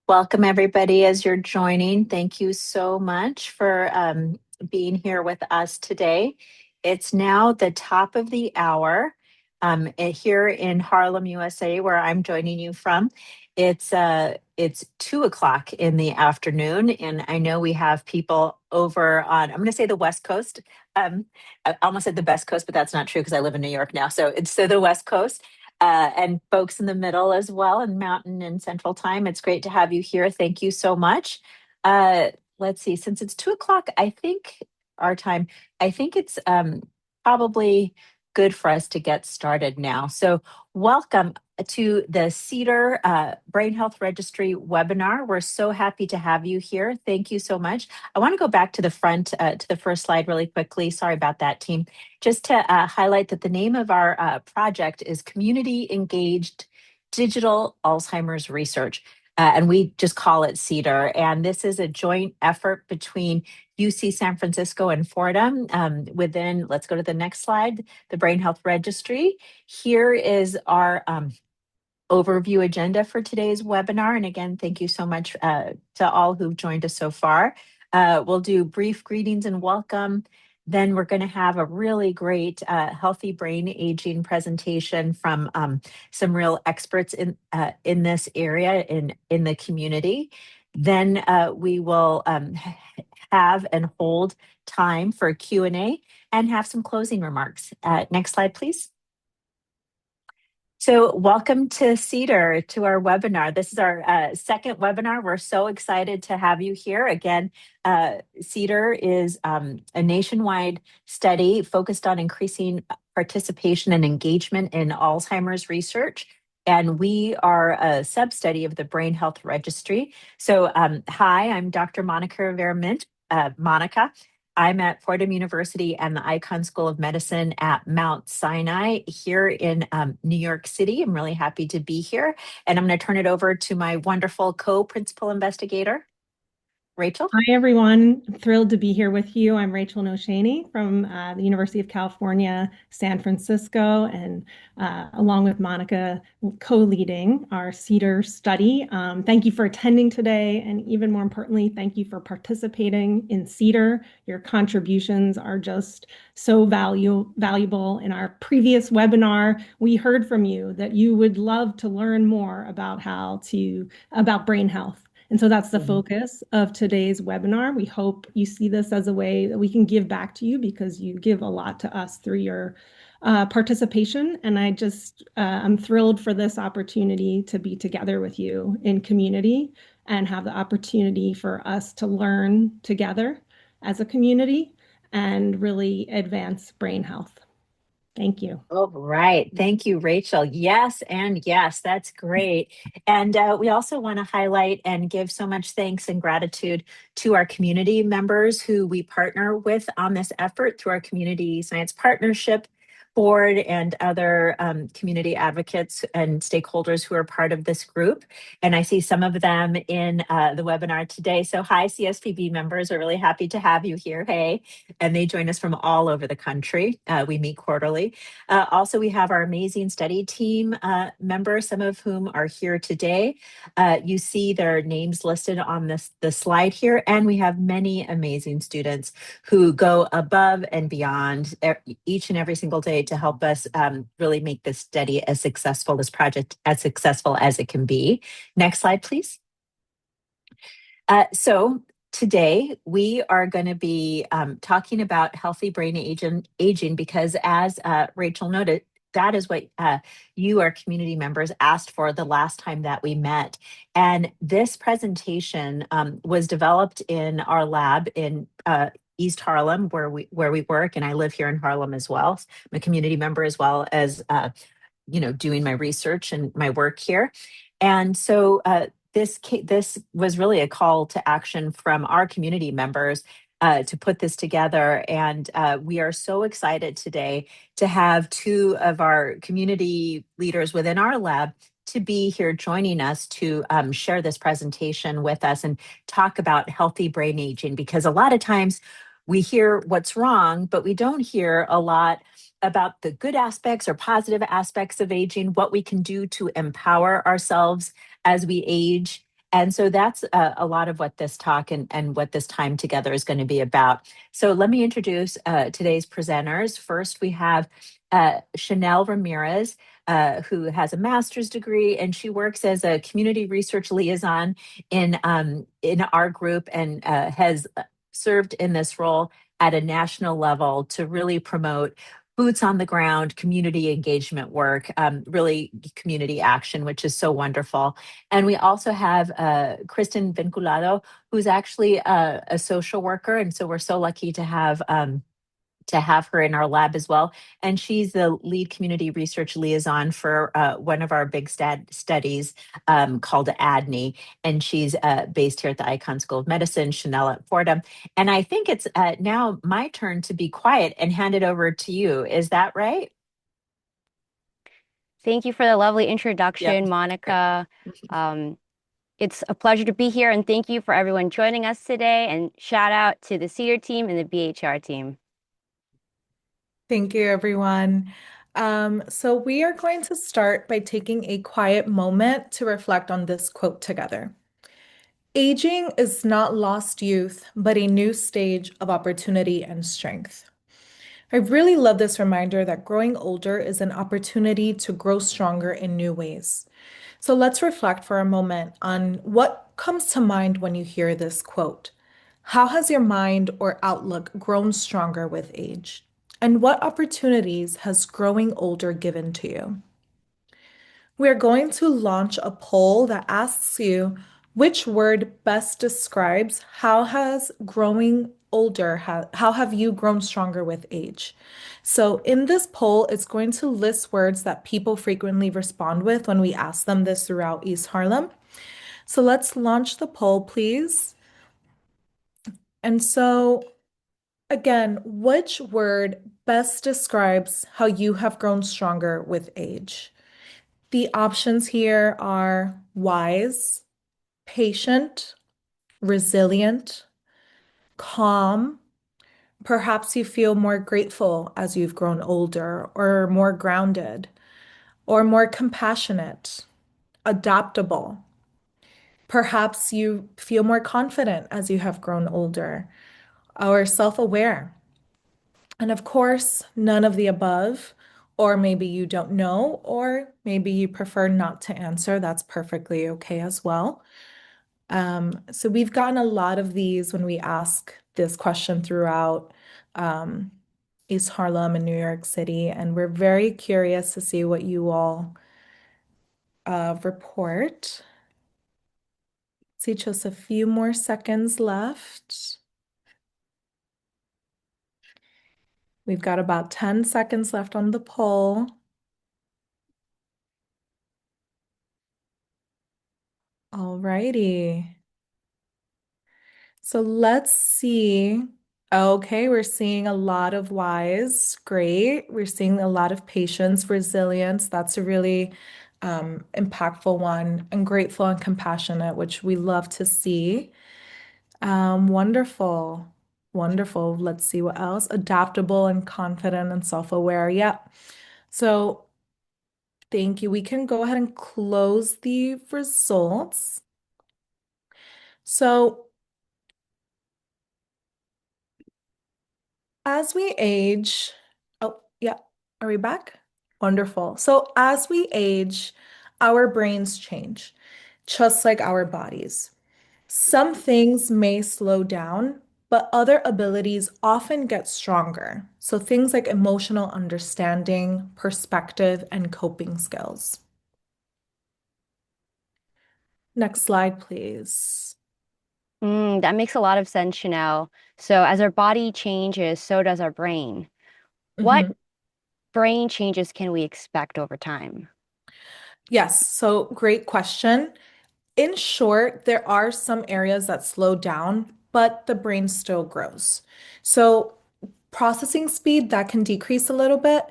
Welcome, everybody, as you're joining. Thank you so much for being here with us today. It's now the top of the hour here in Harlem, USA, where I'm joining you from. It's 2 o'clock in the afternoon, and I know we have people over on, I'm going to say the West Coast. I almost said the best coast, but that's not true because I live in New York now. So the West Coast and folks in the middle as well, and Mountain and Central Time. It's great to have you here. Thank you so much. Uh, let's see, since it's 2 o'clock, I think our time, I think it's probably good for us to get started now. So, welcome to the CEDAR Brain Health Registry webinar. We're so happy to have you here. Thank you so much. I want to go back to the front, to the first slide really quickly. Sorry about that, team. Just to highlight that the name of our project is Community Engaged Digital Alzheimer's Research. And we just call it CEDAR. And this is a joint effort between UC San Francisco and Fordham within, let's go to the next slide, the Brain Health Registry. Here is our overview agenda for today's webinar. And again, thank you so much to all who've joined us so far. We'll do brief greetings and welcome. Then we're going to have a really great healthy brain aging presentation from some real experts in this area in the community. Then we will have and hold time for Q&A and have some closing remarks. Next slide, please. So welcome to CEDAR, to our webinar. This is our second webinar. We're so excited to have you here. Again, CEDAR is a nationwide study focused on increasing participation and engagement in Alzheimer's research. And we are a sub-study of the Brain Health Registry. So hi, I'm Dr. Monica Rivera-Mint, Monica. I'm at Fordham University and the Icahn School of Medicine at Mount Sinai here in New York City. I'm really happy to be here. And I'm going to turn it over to my wonderful co-principal investigator, Rachel. Hi, everyone. Thrilled to be here with you. I'm Rachel Noshaney from the University of California, San Francisco, and along with Monica, co-leading our CEDAR study. Thank you for attending today, and even more importantly, thank you for participating in CEDAR. Your contributions are just so valuable. In our previous webinar, we heard from you that you would love to learn more about about brain health. And so that's the focus of today's webinar. We hope you see this as a way that we can give back to you because you give a lot to us through your participation. And I'm thrilled for this opportunity to be together with you in community and have the opportunity for us to learn together as a community and really advance brain health. Thank you. All right. Thank you, Rachel. Yes, and yes, that's great. And we also want to highlight and give so much thanks and gratitude to our community members who we partner with on this effort through our Community Science Partnership Board and other community advocates and stakeholders who are part of this group. And I see some of them in the webinar today. So hi, CSPB members. We're really happy to have you here. Hey. And they join us from all over the country. We meet quarterly. Also, we have our amazing study team members, some of whom are here today. You see their names listed on the slide here, and we have many amazing students who go above and beyond each and every single day to help us really make this study as successful, this project as successful as it can be. Next slide, please. So today we are going to be talking about healthy brain aging because as Rachel noted, that is what you, our community members, asked for the last time that we met. And this presentation was developed in our lab in East Harlem, where we work, and I live here in Harlem as well. I'm a community member as well as doing my research and my work here. And so this was really a call to action from our community members to put this together. And we are so excited today to have two of our community leaders within our lab to be here joining us to share this presentation with us and talk about healthy brain aging, because a lot of times we hear what's wrong, but we don't hear a lot about the good aspects or positive aspects of aging, what we can do to empower ourselves as we age, And so that's a lot of what this talk and what this time together is going to be about. So let me introduce today's presenters. First, we have Chanel Ramirez, who has a master's degree, and she works as a community research liaison in our group and has served in this role at a national level to really promote boots on the ground community engagement work, really community action, which is so wonderful. And we also have Kristen Vinculado, who's actually a social worker, and so we're so lucky to have her in our lab as well. And she's the lead community research liaison for one of our big studies called ADNI. And she's based here at the Icahn School of Medicine, Chanel at Fordham. And I think it's now my turn to be quiet and hand it over to you. Is that right? Thank you for the lovely Yep. introduction, Great. Monica. Um, it's a pleasure to be here, and thank you for everyone joining us today. And shout out to the CEDAR team and the BHR team. Thank you, everyone. So we are going to start by taking a quiet moment to reflect on this quote together. Aging is not lost youth, but a new stage of opportunity and strength. I really love this reminder that growing older is an opportunity to grow stronger in new ways. So let's reflect for a moment on what comes to mind when you hear this quote. How has your mind or outlook grown stronger with age? And what opportunities has growing older given to you? We're going to launch a poll that asks you which word best describes how has growing older, how have you grown stronger with age? So in this poll, it's going to list words that people frequently respond with when we ask them this throughout East Harlem. So let's launch the poll, please. And so again, which word best describes how you have grown stronger with age? The options here are wise, patient, resilient, calm. Perhaps you feel more grateful as you've grown older, or more grounded, or more compassionate, adaptable. Perhaps you feel more confident as you have grown older, or self-aware. And of course, none of the above, or maybe you don't know, or maybe you prefer not to answer. That's perfectly okay as well. So we've gotten a lot of these when we ask this question throughout East Harlem and New York City, and we're very curious to see what you all report. See, just a few more seconds left. We've got about 10 seconds left on the poll. All righty. So let's see. Okay, we're seeing a lot of wise. Great. We're seeing a lot of patience, resilience. That's a really impactful one. And grateful and compassionate, which we love to see. Wonderful. Wonderful. Let's see what else. Adaptable and confident and self-aware. Yep. So thank you. We can go ahead and close the results. So as we age, oh, yeah, are we back? Wonderful. So as we age, our brains change, just like our bodies. Some things may slow down, but other abilities often get stronger. So things like emotional understanding, perspective, and coping skills. Next slide, please. That makes a lot of sense, Chanel. So as our body changes, so does our brain. What Mhm. brain changes can we expect over time? Yes, so great question. In short, there are some areas that slow down, but the brain still grows. So processing speed that can decrease a little bit,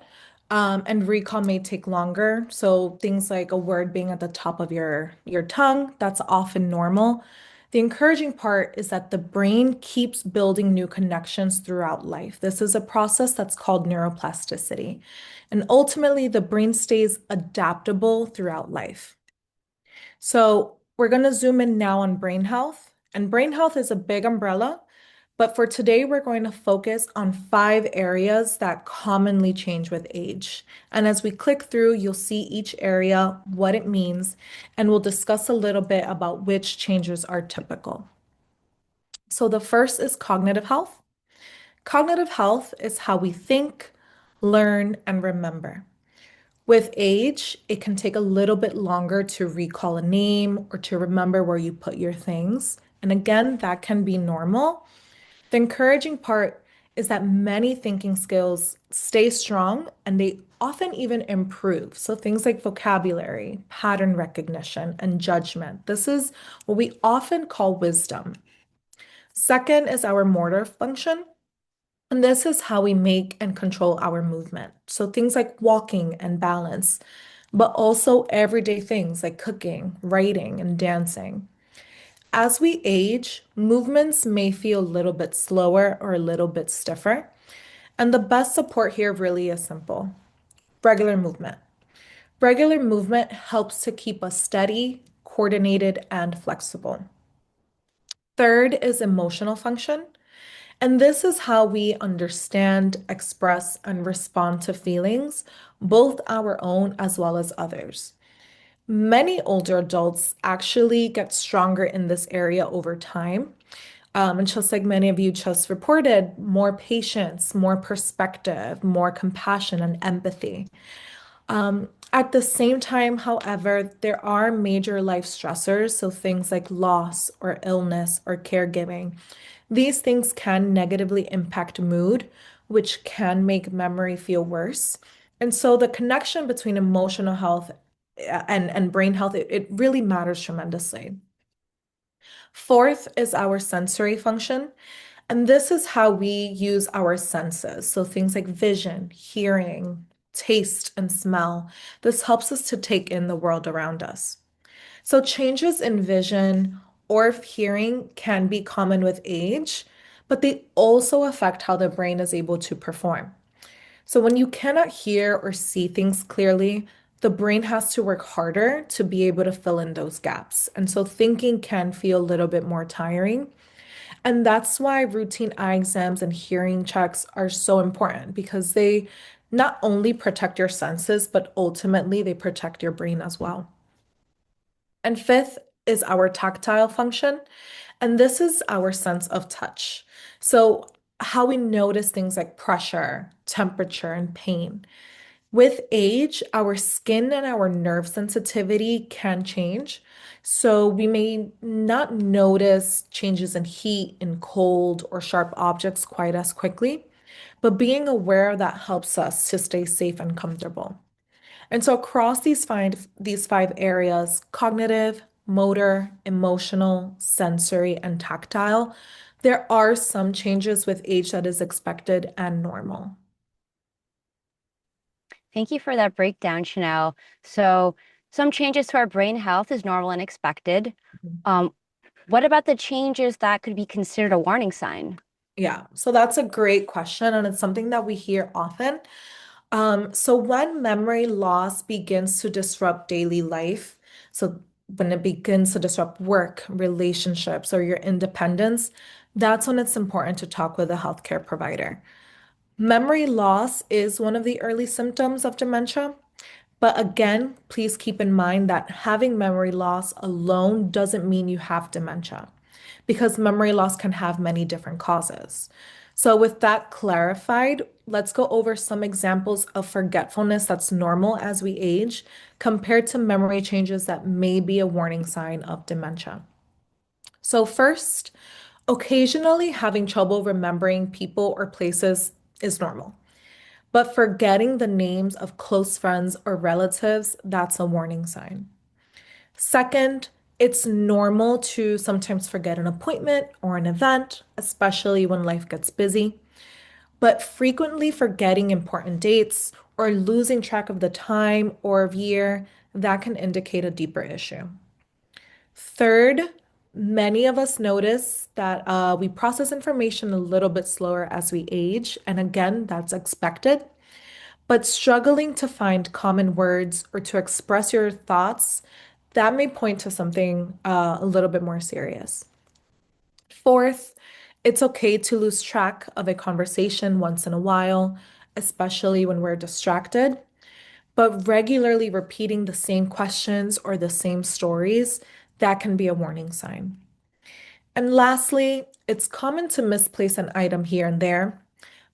and recall may take longer. So things like a word being at the top of your tongue, that's often normal. The encouraging part is that the brain keeps building new connections throughout life. This is a process that's called neuroplasticity. And ultimately, the brain stays adaptable throughout life. So We're going to zoom in now on brain health. And brain health is a big umbrella, but for today, we're going to focus on 5 areas that commonly change with age. And as we click through, you'll see each area, what it means, and we'll discuss a little bit about which changes are typical. So the first is cognitive health. Cognitive health is how we think, learn, and remember. With age, it can take a little bit longer to recall a name or to remember where you put your things. And again, that can be normal. The encouraging part is that many thinking skills stay strong and they often even improve. So things like vocabulary, pattern recognition, and judgment. This is what we often call wisdom. Second is our motor function. And this is how we make and control our movement. So things like walking and balance, but also everyday things like cooking, writing, and dancing. As we age, movements may feel a little bit slower or a little bit stiffer. And the best support here really is simple: regular movement. Regular movement helps to keep us steady, coordinated, and flexible. Third is emotional function. And this is how we understand, express, and respond to feelings, both our own as well as others. Many older adults actually get stronger in this area over time. And just like many of you just reported, more patience, more perspective, more compassion, and empathy. At the same time, however, there are major life stressors, so things like loss or illness or caregiving. These things can negatively impact mood, which can make memory feel worse. And so the connection between emotional health and brain health, it really matters tremendously. Fourth is our sensory function. And this is how we use our senses. So things like vision, hearing, taste, and smell. This helps us to take in the world around us. So changes in vision or hearing can be common with age, but they also affect how the brain is able to perform. So when you cannot hear or see things clearly, the brain has to work harder to be able to fill in those gaps. And so thinking can feel a little bit more tiring. And that's why routine eye exams and hearing checks are so important because they not only protect your senses, but ultimately they protect your brain as well. And fifth is our tactile function. And this is our sense of touch. So, how we notice things like pressure, temperature, and pain. With age, our skin and our nerve sensitivity can change. So, we may not notice changes in heat, in cold, or sharp objects quite as quickly. But being aware of that helps us to stay safe and comfortable. And so across these five areas, cognitive, motor, emotional, sensory, and tactile, there are some changes with age that is expected and normal. Thank you for that breakdown, Chanel. So some changes to our brain health is normal and expected. Um, what about the changes that could be considered a warning sign? Yeah, so that's a great question, and it's something that we hear often. So when memory loss begins to disrupt daily life, so when it begins to disrupt work, relationships, or your independence, that's when it's important to talk with a healthcare provider. Memory loss is one of the early symptoms of dementia, but again, please keep in mind that having memory loss alone doesn't mean you have dementia, because memory loss can have many different causes. So, with that clarified, let's go over some examples of forgetfulness that's normal as we age compared to memory changes that may be a warning sign of dementia. So, first, occasionally having trouble remembering people or places is normal. But forgetting the names of close friends or relatives, that's a warning sign. Second, it's normal to sometimes forget an appointment or an event, especially when life gets busy. But frequently forgetting important dates or losing track of the time or of year, that can indicate a deeper issue. Third, many of us notice that we process information a little bit slower as we age. And again, that's expected. But struggling to find common words or to express your thoughts, that may point to something a little bit more serious. Fourth, it's okay to lose track of a conversation once in a while, especially when we're distracted. But regularly repeating the same questions or the same stories, that can be a warning sign. And lastly, it's common to misplace an item here and there.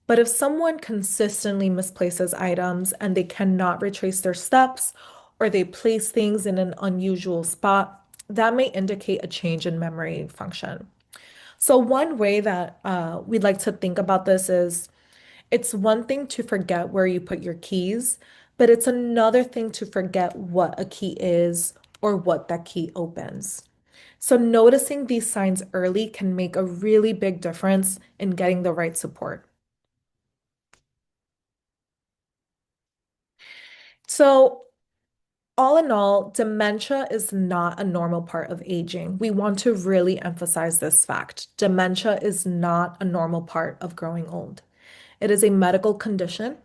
But if someone consistently misplaces items and they cannot retrace their steps, or they place things in an unusual spot, that may indicate a change in memory function. So, one way that we'd like to think about this is it's one thing to forget where you put your keys, but it's another thing to forget what a key is or what that key opens. So, noticing these signs early can make a really big difference in getting the right support. So, all in all, dementia is not a normal part of aging. We want to really emphasize this fact. Dementia is not a normal part of growing old. It is a medical condition.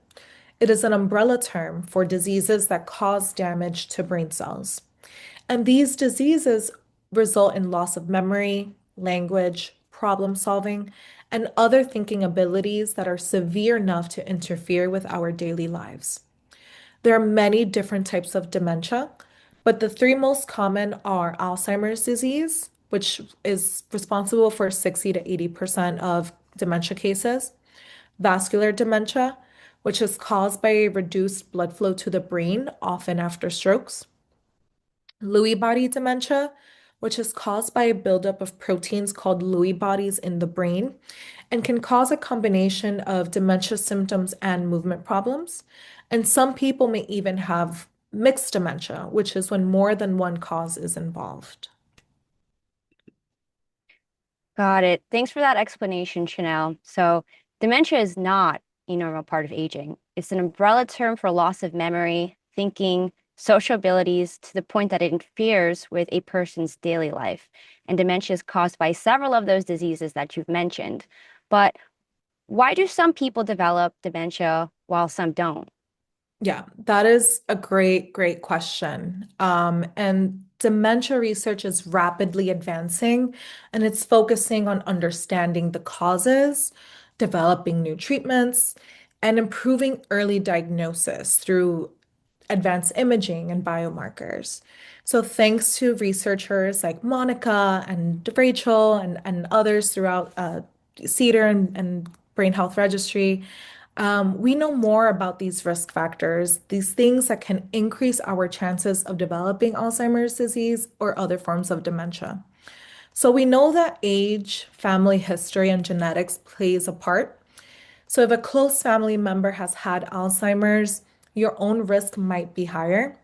It is an umbrella term for diseases that cause damage to brain cells. And these diseases result in loss of memory, language, problem solving, and other thinking abilities that are severe enough to interfere with our daily lives. There are many different types of dementia, but the three most common are Alzheimer's disease, which is responsible for 60 to 80% of dementia cases, vascular dementia, which is caused by a reduced blood flow to the brain, often after strokes, Lewy body dementia, which is caused by a buildup of proteins called Lewy bodies in the brain and can cause a combination of dementia symptoms and movement problems. And some people may even have mixed dementia, which is when more than one cause is involved. Got it. Thanks for that explanation, Chanel. So, dementia is not a normal part of aging. It's an umbrella term for loss of memory, thinking, social abilities to the point that it interferes with a person's daily life. And dementia is caused by several of those diseases that you've mentioned. But why do some people develop dementia while some don't? Yeah, that is a great question. And dementia research is rapidly advancing, and it's focusing on understanding the causes, developing new treatments, and improving early diagnosis through advanced imaging and biomarkers. So, thanks to researchers like Monica and Rachel and others throughout CEDAR and Brain Health Registry, we know more about these risk factors, these things that can increase our chances of developing Alzheimer's disease or other forms of dementia. So we know that age, family history, and genetics plays a part. So if a close family member has had Alzheimer's, your own risk might be higher.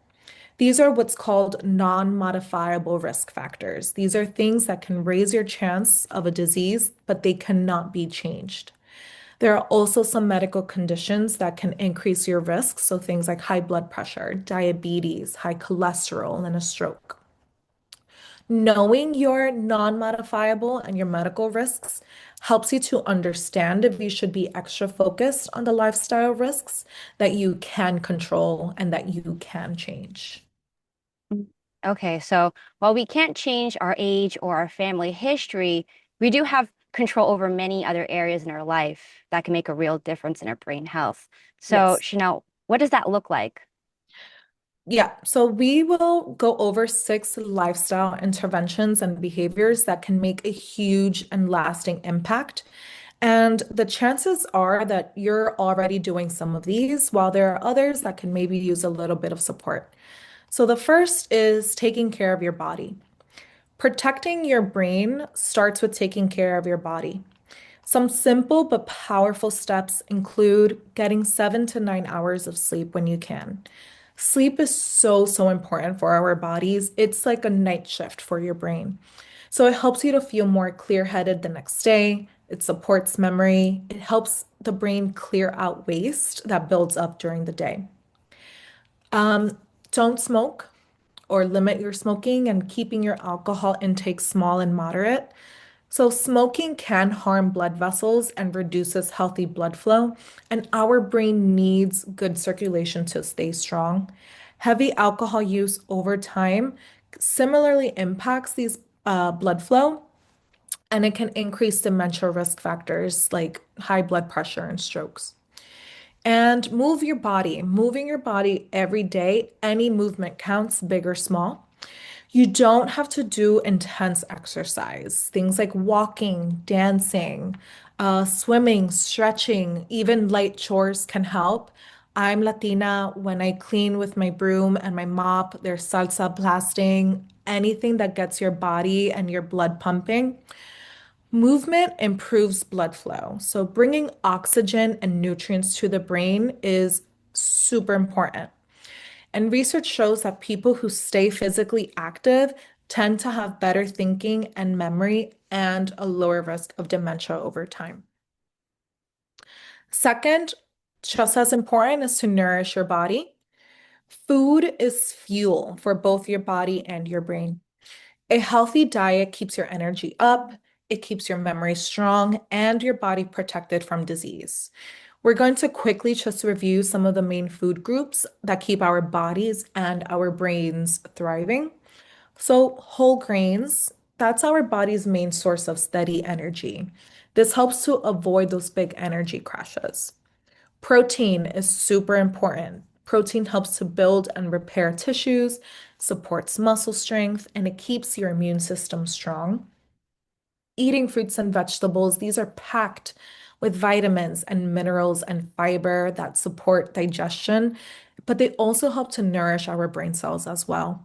These are what's called non-modifiable risk factors. These are things that can raise your chance of a disease, but they cannot be changed. There are also some medical conditions that can increase your risk, so things like high blood pressure, diabetes, high cholesterol, and a stroke. Knowing your non-modifiable and your medical risks helps you to understand if you should be extra focused on the lifestyle risks that you can control and that you can change. Mm. Okay, so while we can't change our age or our family history, we do have control over many other areas in our life that can make a real difference in our brain health. So, Yes. Chanel, what does that look like? Yeah, so we will go over 6 lifestyle interventions and behaviors that can make a huge and lasting impact. And the chances are that you're already doing some of these, while there are others that can maybe use a little bit of support. So the first is taking care of your body. Protecting your brain starts with taking care of your body. Some simple but powerful steps include getting 7 to 9 hours of sleep when you can. Sleep is so important for our bodies. It's like a night shift for your brain. So it helps you to feel more clear-headed the next day. It supports memory. It helps the brain clear out waste that builds up during the day. Um, don't smoke or limit your smoking and keeping your alcohol intake small and moderate. So, smoking can harm blood vessels and reduces healthy blood flow, and our brain needs good circulation to stay strong. Heavy alcohol use over time similarly impacts these blood flow, and it can increase dementia risk factors like high blood pressure and strokes. And move your body. Moving your body every day, any movement counts, big or small. You don't have to do intense exercise. Things like walking, dancing, swimming, stretching, even light chores can help. I'm Latina. When I clean with my broom and my mop, there's salsa blasting, anything that gets your body and your blood pumping. Movement improves blood flow. So, bringing oxygen and nutrients to the brain is super important. And research shows that people who stay physically active tend to have better thinking and memory and a lower risk of dementia over time. Second, just as important is to nourish your body. Food is fuel for both your body and your brain. A healthy diet keeps your energy up, it keeps your memory strong, and your body protected from disease. We're going to quickly just review some of the main food groups that keep our bodies and our brains thriving. So, whole grains, that's our body's main source of steady energy. This helps to avoid those big energy crashes. Protein is super important. Protein helps to build and repair tissues, supports muscle strength, and it keeps your immune system strong. Eating fruits and vegetables, these are packed with vitamins and minerals and fiber that support digestion, but they also help to nourish our brain cells as well.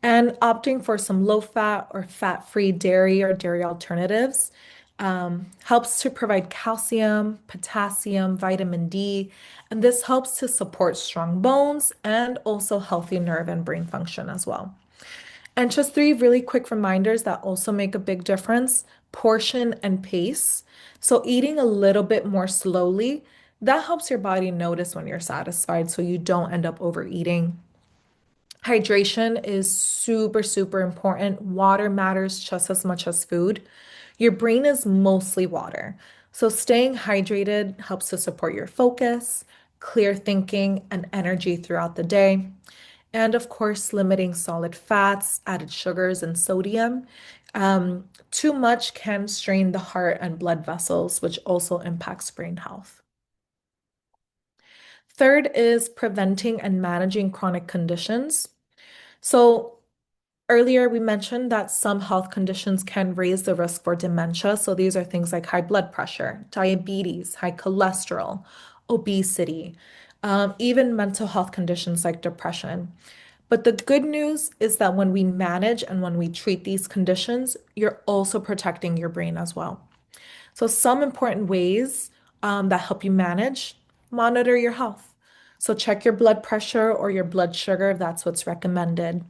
And opting for some low fat or fat free dairy or dairy alternatives helps to provide calcium, potassium, vitamin D, and this helps to support strong bones and also healthy nerve and brain function as well. And just three really quick reminders that also make a big difference: portion and pace. So, eating a little bit more slowly, that helps your body notice when you're satisfied so you don't end up overeating. Hydration is super, super important. Water matters just as much as food. Your brain is mostly water. So staying hydrated helps to support your focus, clear thinking, and energy throughout the day. And of course, limiting solid fats, added sugars, and sodium. Too much can strain the heart and blood vessels, which also impacts brain health. Third is preventing and managing chronic conditions. So earlier, we mentioned that some health conditions can raise the risk for dementia. So these are things like high blood pressure, diabetes, high cholesterol, obesity, even mental health conditions like depression. But the good news is that when we manage and when we treat these conditions, you're also protecting your brain as well. So, some important ways that help you manage: monitor your health. So, check your blood pressure or your blood sugar if that's what's recommended.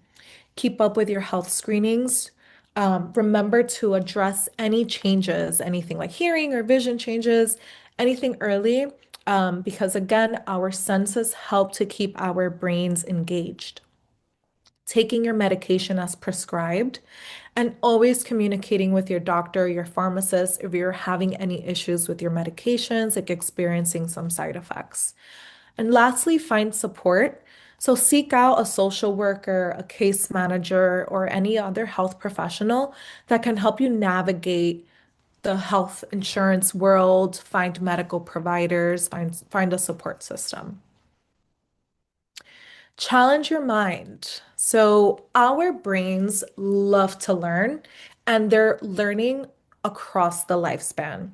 Keep up with your health screenings. Remember to address any changes, anything like hearing or vision changes, anything early, because again, our senses help to keep our brains engaged. Taking your medication as prescribed, and always communicating with your doctor, your pharmacist, if you're having any issues with your medications, like experiencing some side effects. And lastly, find support. So seek out a social worker, a case manager, or any other health professional that can help you navigate the health insurance world, find medical providers, find a support system. Challenge your mind. So, our brains love to learn, and they're learning across the lifespan.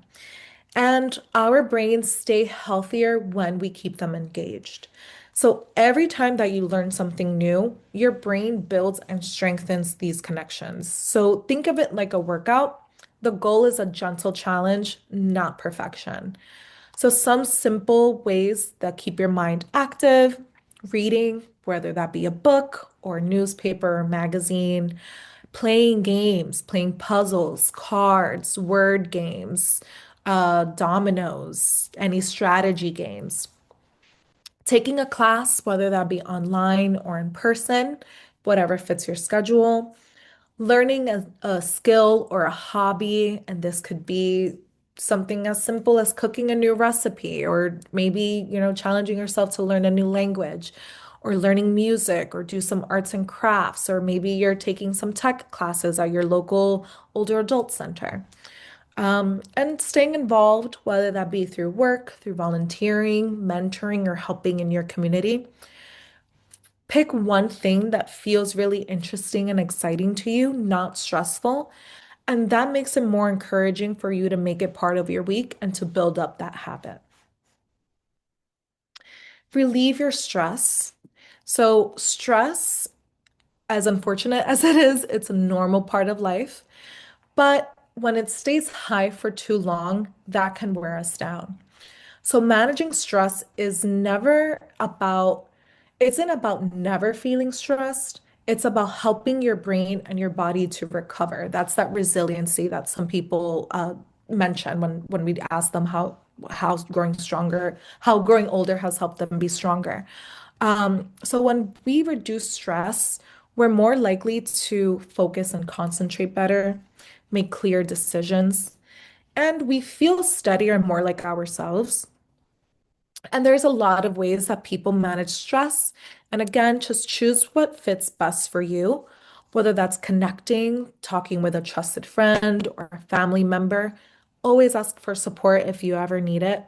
And our brains stay healthier when we keep them engaged. So, every time that you learn something new, your brain builds and strengthens these connections. So, think of it like a workout. The goal is a gentle challenge, not perfection. So, some simple ways that keep your mind active: reading, whether that be a book or newspaper or magazine, playing games, playing puzzles, cards, word games, dominoes, any strategy games, taking a class, whether that be online or in person, whatever fits your schedule, learning a skill or a hobby, and this could be something as simple as cooking a new recipe, or maybe, challenging yourself to learn a new language, or learning music or do some arts and crafts, or maybe you're taking some tech classes at your local older adult center. And staying involved, whether that be through work, through volunteering, mentoring, or helping in your community. Pick one thing that feels really interesting and exciting to you, not stressful. And that makes it more encouraging for you to make it part of your week and to build up that habit. Relieve your stress. So, stress, as unfortunate as it is, it's a normal part of life. But when it stays high for too long, that can wear us down. So managing stress is never about, isn't about never feeling stressed. It's about helping your brain and your body to recover. That's that resiliency that some people mention when we ask them how growing stronger, how growing older has helped them be stronger. So when we reduce stress, we're more likely to focus and concentrate better, make clear decisions, and we feel steadier and more like ourselves. And there's a lot of ways that people manage stress. And again, just choose what fits best for you, whether that's connecting, talking with a trusted friend or a family member. Always ask for support if you ever need it.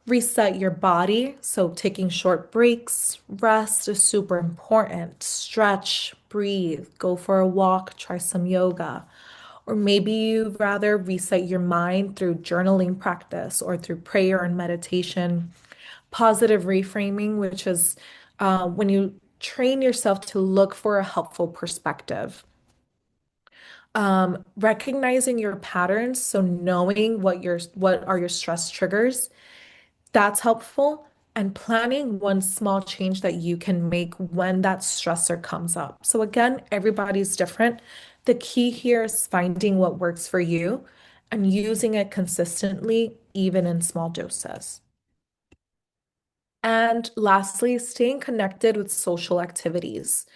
Reset your body. So, taking short breaks, rest is super important. Stretch, breathe, go for a walk, try some yoga. Or maybe you'd rather reset your mind through journaling practice or through prayer and meditation. Positive reframing, which is when you train yourself to look for a helpful perspective. Recognizing your patterns, so knowing what are your stress triggers, that's helpful. And planning one small change that you can make when that stressor comes up. So again, everybody's different. The key here is finding what works for you and using it consistently, even in small doses. And lastly, staying connected with social activities.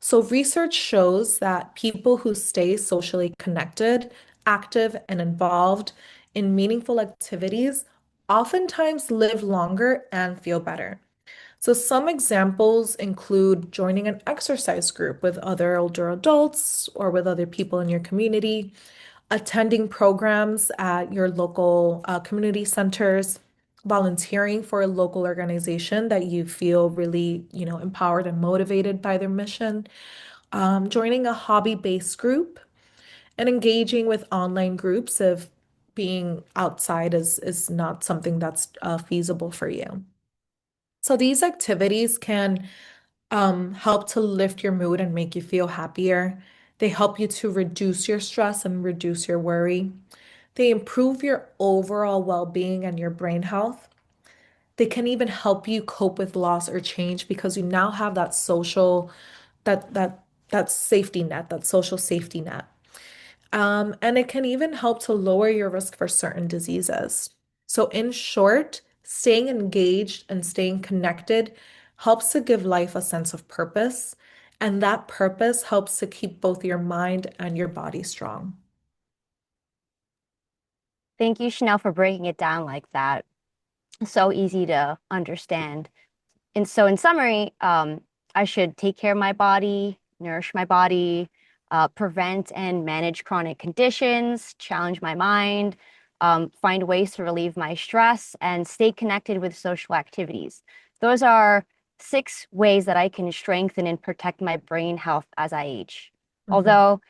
So, research shows that people who stay socially connected, active, and involved in meaningful activities oftentimes live longer and feel better. So, some examples include joining an exercise group with other older adults or with other people in your community, attending programs at your local community centers, volunteering for a local organization that you feel really, empowered and motivated by their mission, joining a hobby-based group, and engaging with online groups if being outside is not something that's feasible for you. So these activities can help to lift your mood and make you feel happier. They help you to reduce your stress and reduce your worry. They improve your overall well-being and your brain health. They can even help you cope with loss or change because you now have that social, that safety net, that social safety net. And it can even help to lower your risk for certain diseases. So, in short, staying engaged and staying connected helps to give life a sense of purpose. And that purpose helps to keep both your mind and your body strong. Thank you, Chanel, for breaking it down like that. So easy to understand. And so, in summary, I should take care of my body, nourish my body, prevent and manage chronic conditions, challenge my mind, find ways to relieve my stress, and stay connected with social activities. Those are 6 ways that I can strengthen and protect my brain health as I age. Mhm. Although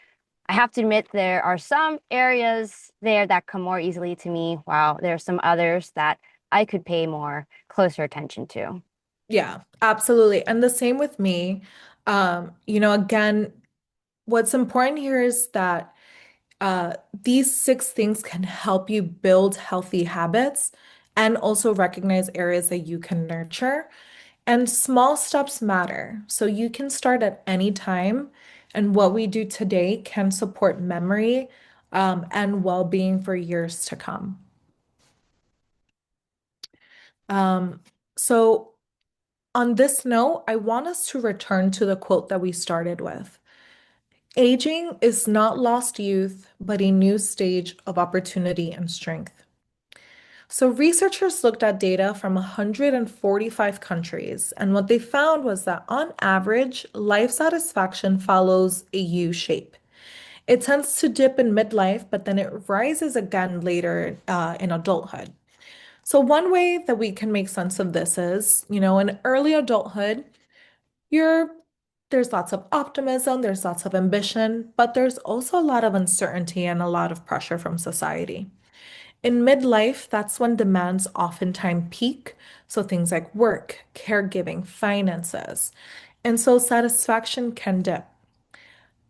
I have to admit, there are some areas there that come more easily to me, while there are some others that I could pay more closer attention to. Yeah, absolutely. And the same with me. Again, what's important here is that these 6 things can help you build healthy habits and also recognize areas that you can nurture. And small steps matter. So you can start at any time. And what we do today can support memory, and well-being for years to come. Um, so on this note, I want us to return to the quote that we started with. Aging is not lost youth, but a new stage of opportunity and strength. So, researchers looked at data from 145 countries, and what they found was that on average, life satisfaction follows a U shape. It tends to dip in midlife, but then it rises again later in adulthood. So, one way that we can make sense of this is, in early adulthood, you're there's lots of optimism, there's lots of ambition, but there's also a lot of uncertainty and a lot of pressure from society. In midlife, that's when demands oftentimes peak. So things like work, caregiving, finances. And so satisfaction can dip.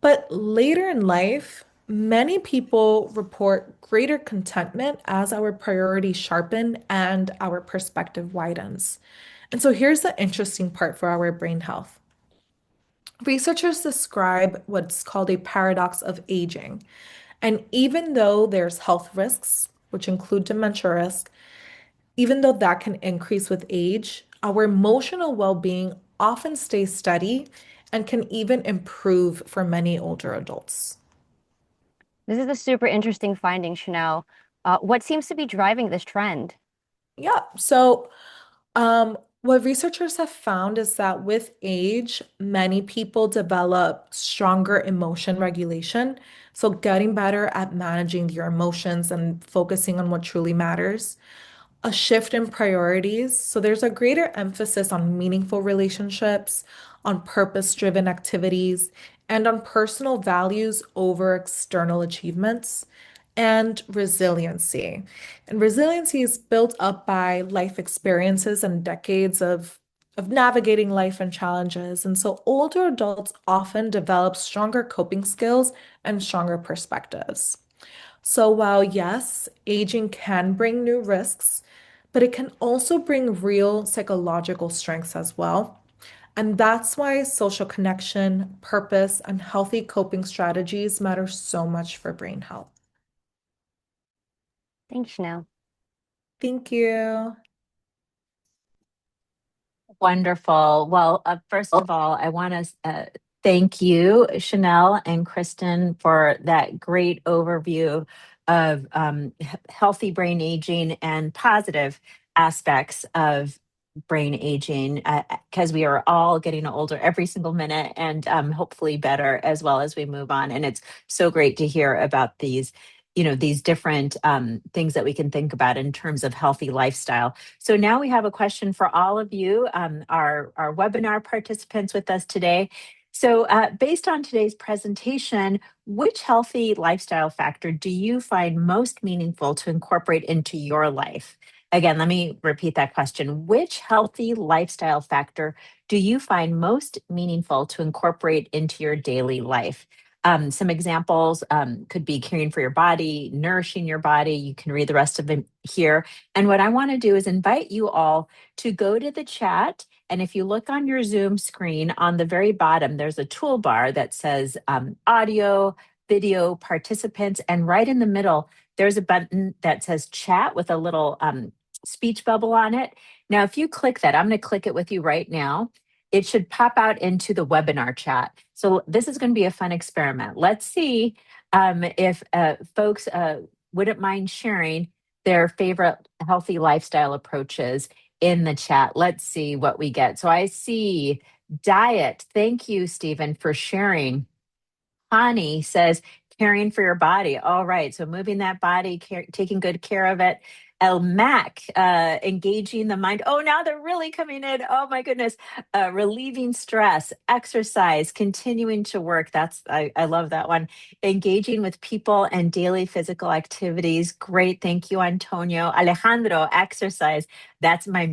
But later in life, many people report greater contentment as our priorities sharpen and our perspective widens. And so here's the interesting part for our brain health. Researchers describe what's called a paradox of aging. And even though there's health risks, which include dementia risk, even though that can increase with age, our emotional well-being often stays steady and can even improve for many older adults. This is a super interesting finding, Chanel. What seems to be driving this trend? Yeah, so what researchers have found is that with age, many people develop stronger emotion regulation. So, getting better at managing your emotions and focusing on what truly matters. A shift in priorities. So, there's a greater emphasis on meaningful relationships, on purpose-driven activities, and on personal values over external achievements and resiliency. And resiliency is built up by life experiences and decades of navigating life and challenges. And so older adults often develop stronger coping skills and stronger perspectives. So while yes, aging can bring new risks, but it can also bring real psychological strengths as well. And that's why social connection, purpose, and healthy coping strategies matter so much for brain health. Thanks, Chanel. Thank you. Wonderful. Well, first of all, I want to thank you, Chanel and Kristen, for that great overview of healthy brain aging and positive aspects of brain aging, because we are all getting older every single minute, and hopefully better as well as we move on. And it's so great to hear about these different things that we can think about in terms of healthy lifestyle. So now we have a question for all of you, our webinar participants with us today. So based on today's presentation, which healthy lifestyle factor do you find most meaningful to incorporate into your life? Again, let me repeat that question. Which healthy lifestyle factor do you find most meaningful to incorporate into your daily life? Some examples could be caring for your body, nourishing your body. You can read the rest of them here. And what I want to do is invite you all to go to the chat. And if you look on your Zoom screen, on the very bottom, there's a toolbar that says audio, video, participants. And right in the middle, there's a button that says chat with a little speech bubble on it. Now, if you click that, I'm going to click it with you right now. It should pop out into the webinar chat. So this is going to be a fun experiment. Let's see if folks wouldn't mind sharing their favorite healthy lifestyle approaches in the chat. Let's see what we get. So I see diet. Thank you, Stephen, for sharing. Connie says, caring for your body. All right. So moving that body, taking good care of it. El Mac, engaging the mind. Oh, now they're really coming in. Oh my goodness. Relieving stress, exercise, continuing to work. I love that one. Engaging with people and daily physical activities. Great. Thank you, Antonio. Alejandro, exercise. That's my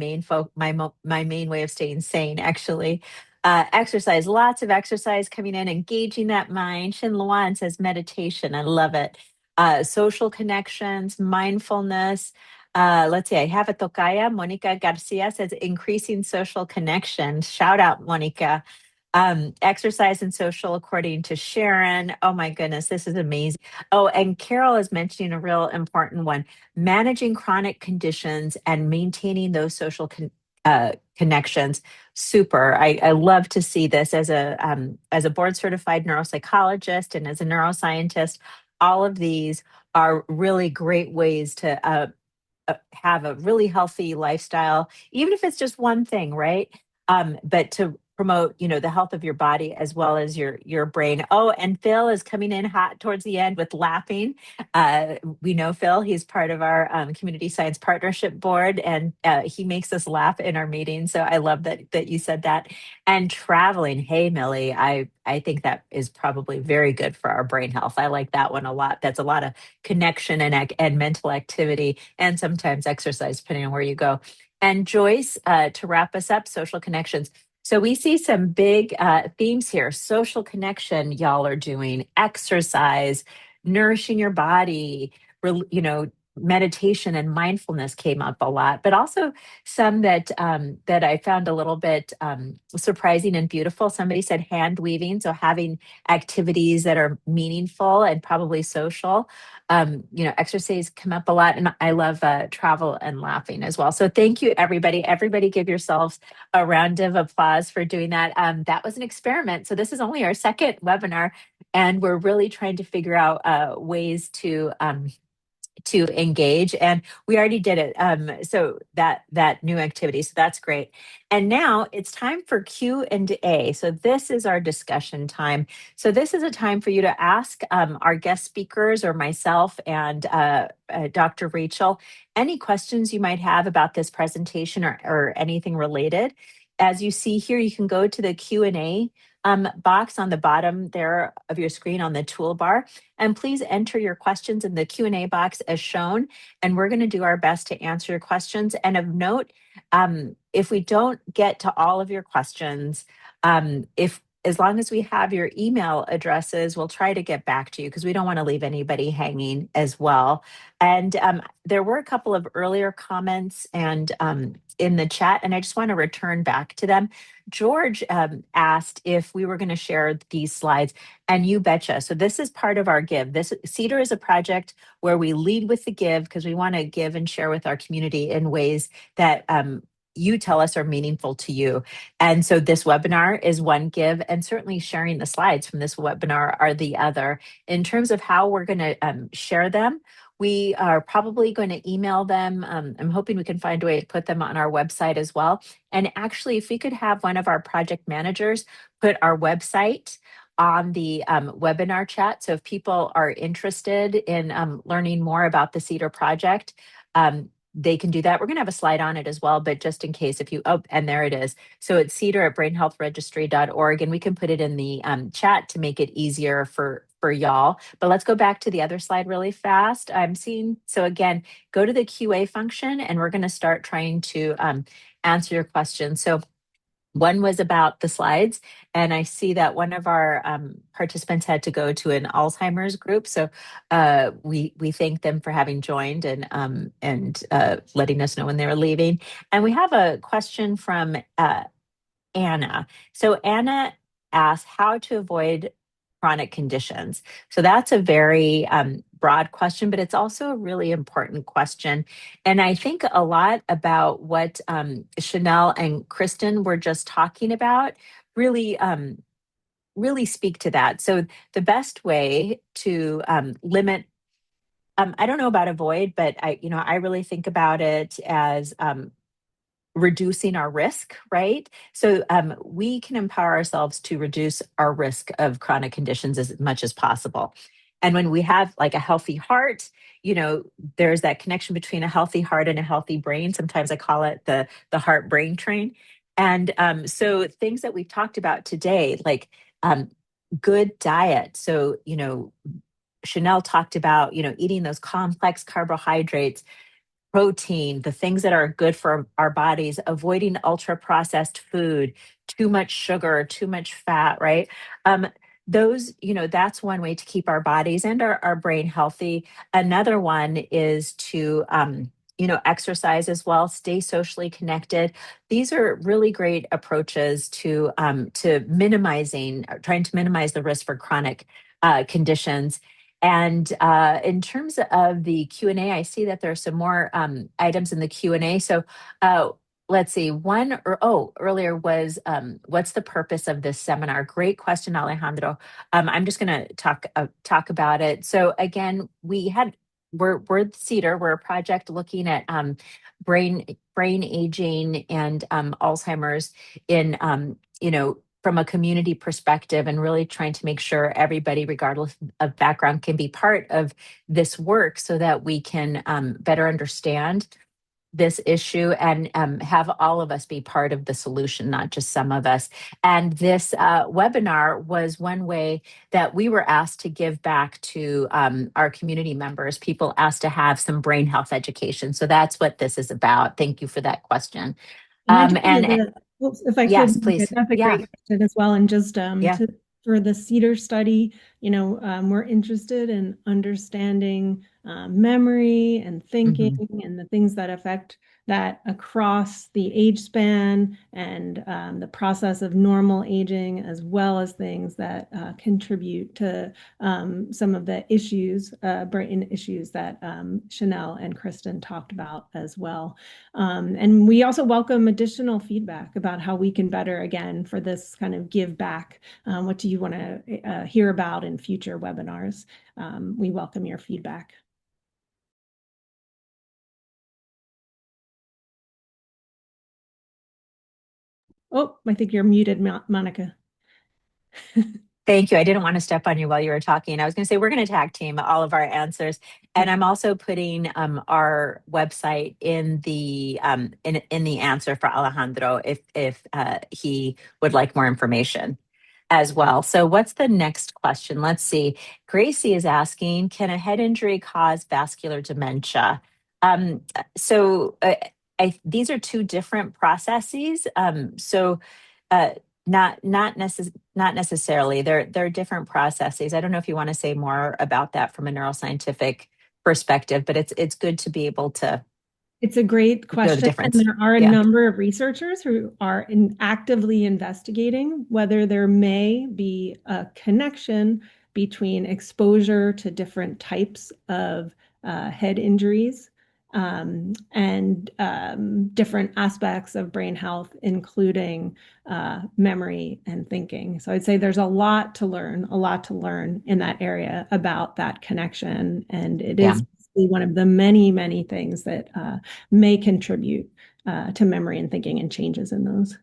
my main way of staying sane, actually. Exercise, lots of exercise coming in, engaging that mind. Shin Luan says meditation. I love it. Social connections, mindfulness. Let's see, I have a tocaya. Monica Garcia says increasing social connections. Shout out, Monica. Exercise and social, according to Sharon. Oh my goodness, this is amazing. Oh, and Carol is mentioning a real important one: managing chronic conditions and maintaining those social connections. Super. I love to see this as a board certified neuropsychologist and as a neuroscientist. All of these are really great ways to have a really healthy lifestyle, even if it's just one thing, right? But to promote, the health of your body as well as your brain. Oh, and Phil is coming in hot towards the end with laughing. We know Phil; he's part of our community science partnership board, and he makes us laugh in our meetings. So I love that you said that. And traveling, hey Millie, I think that is probably very good for our brain health. I like that one a lot. That's a lot of connection and mental activity, and sometimes exercise, depending on where you go. And Joyce, to wrap us up, social connections. So we see some big themes here. Social connection, y'all are doing, exercise, nourishing your body, meditation and mindfulness came up a lot, but also some that I found a little bit surprising and beautiful. Somebody said hand weaving, so having activities that are meaningful and probably social. Exercise come up a lot, and I love travel and laughing as well. So thank you, everybody. Everybody, give yourselves a round of applause for doing that. That was an experiment. So this is only our second webinar, and we're really trying to figure out ways to engage, and we already did it, so that new activity, so that's great. And now it's time for Q&A. So this is our discussion time. So this is a time for you to ask our guest speakers or myself and Dr. Rachel any questions you might have about this presentation or anything related. As you see here, you can go to the Q&A box on the bottom there of your screen on the toolbar, and please enter your questions in the Q&A box as shown, and we're going to do our best to answer your questions. And of note, if we don't get to all of your questions, if as long as we have your email addresses, we'll try to get back to you because we don't want to leave anybody hanging as well. And there were a couple of earlier comments and in the chat, and I just want to return back to them. George asked if we were going to share these slides, and you betcha. So this is part of our give. This CEDAR is a project where we lead with the give because we want to give and share with our community in ways that you tell us are meaningful to you. And so this webinar is one give, and certainly sharing the slides from this webinar are the other. In terms of how we're going to share them, we are probably going to email them. I'm hoping we can find a way to put them on our website as well. And actually, if we could have one of our project managers put our website on the webinar chat. So if people are interested in learning more about the CEDAR project, they can do that. We're going to have a slide on it as well, but just in case and there it is. So it's CEDAR at brainhealthregistry.org, and we can put it in the chat to make it easier for y'all. But let's go back to the other slide really fast. So again, go to the QA function, and we're going to start trying to answer your questions. So one was about the slides, and I see that one of our participants had to go to an Alzheimer's group. So we thank them for having joined and letting us know when they were leaving. And we have a question from Anna. So Anna asked how to avoid chronic conditions. So that's a very broad question, but it's also a really important question. And I think a lot about what Chanel and Kristen were just talking about really really speak to that. So the best way to limit, I don't know about avoid, but I really think about it as reducing our risk, right? So we can empower ourselves to reduce our risk of chronic conditions as much as possible. And when we have like a healthy heart, there's that connection between a healthy heart and a healthy brain. Sometimes I call it the heart brain train. And so things that we've talked about today, like good diet. So, Chanel talked about, eating those complex carbohydrates, protein, the things that are good for our bodies, avoiding ultra processed food, too much sugar, too much fat, right? Those, that's one way to keep our bodies and our brain healthy. Another one is to, exercise as well, stay socially connected. These are really great approaches to trying to minimize the risk for chronic conditions. And in terms of the Q&A, I see that there are some more items in the Q&A. So let's see, earlier was, what's the purpose of this seminar? Great question, Alejandro. I'm just going to talk about it. So again, we had we're CEDAR. We're a project looking at brain aging and Alzheimer's in from a community perspective, and really trying to make sure everybody, regardless of background, can be part of this work so that we can better understand this issue and have all of us be part of the solution, not just some of us. And this webinar was one way that we were asked to give back to our community members. People asked to have some brain health education. So that's what this is about. Thank you for that question. And I just And wanted to, if I yes, could, please. that's a Yeah, great question as well. And just yeah. for the CEDAR study, we're interested in understanding memory and thinking Mhm. and the things that affect that across the age span and the process of normal aging, as well as things that contribute to some of the issues, brain issues that Chanel and Kristen talked about as well. And we also welcome additional feedback about how we can better, again, for this kind of give back. What do you want to hear about in future webinars? We welcome your feedback. Oh, I think you're muted, Monica. Thank you. I didn't want to step on you while you were talking. I was going to say we're going to tag team all of our answers, and I'm also putting our website in the in the answer for Alejandro if he would like more information as well. So, what's the next question? Let's see. Gracie is asking, can a head injury cause vascular dementia? Um, so, these are two different processes. Uh, not necessarily. They're different processes. I don't know if you want to say more about that from a neuroscientific perspective, but it's good to be able to It's a great know the question, and difference. there are a Yeah. number of researchers who are actively investigating whether there may be a connection between exposure to different types of head injuries and different aspects of brain health, including memory and thinking. So I'd say there's a lot to learn in that area about that connection, and it Yeah. is one of the many, many things that may contribute to memory and thinking and changes in those.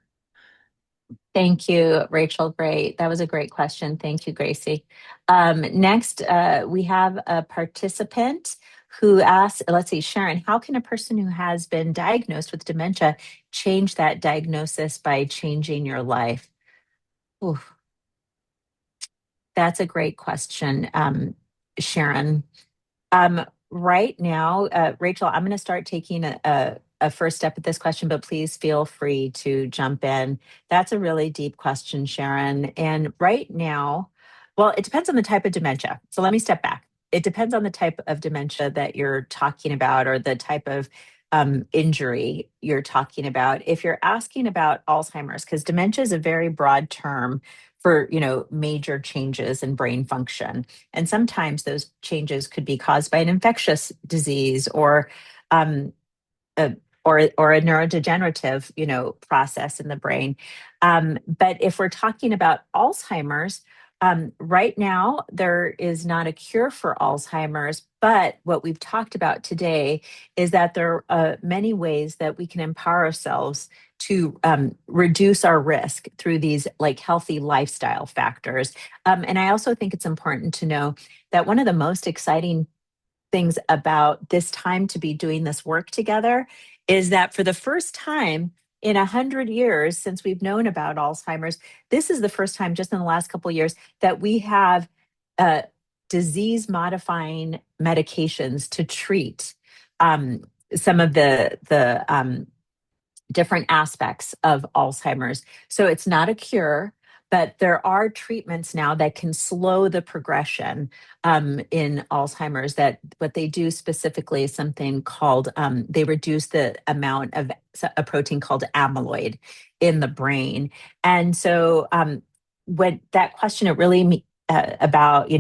Thank you, Rachel. Great. That was a great question. Thank you, Gracie. Next, we have a participant who asked, let's see, Sharon, how can a person who has been diagnosed with dementia change that diagnosis by changing your life? Ooh, that's a great question, Sharon. Right now, Rachel, I'm going to start taking a first step at this question, but please feel free to jump in. That's a really deep question, Sharon. And right now, well, it depends on the type of dementia. So let me step back. It depends on the type of dementia that you're talking about, or the type of injury you're talking about. If you're asking about Alzheimer's, because dementia is a very broad term for, major changes in brain function. And sometimes those changes could be caused by an infectious disease, or um, a, or a neurodegenerative, process in the brain. But if we're talking about Alzheimer's, right now there is not a cure for Alzheimer's. But what we've talked about today is that there are many ways that we can empower ourselves to reduce our risk through these like healthy lifestyle factors. And I also think it's important to know that one of the most exciting things about this time to be doing this work together is that for the first time in 100 years since we've known about Alzheimer's, this is the first time just in the last couple of years that we have disease modifying medications to treat some of the different aspects of Alzheimer's. So it's not a cure, but there are treatments now that can slow the progression in Alzheimer's. That what they do specifically is something called, they reduce the amount of a protein called amyloid in the brain. And so what that question, it really about,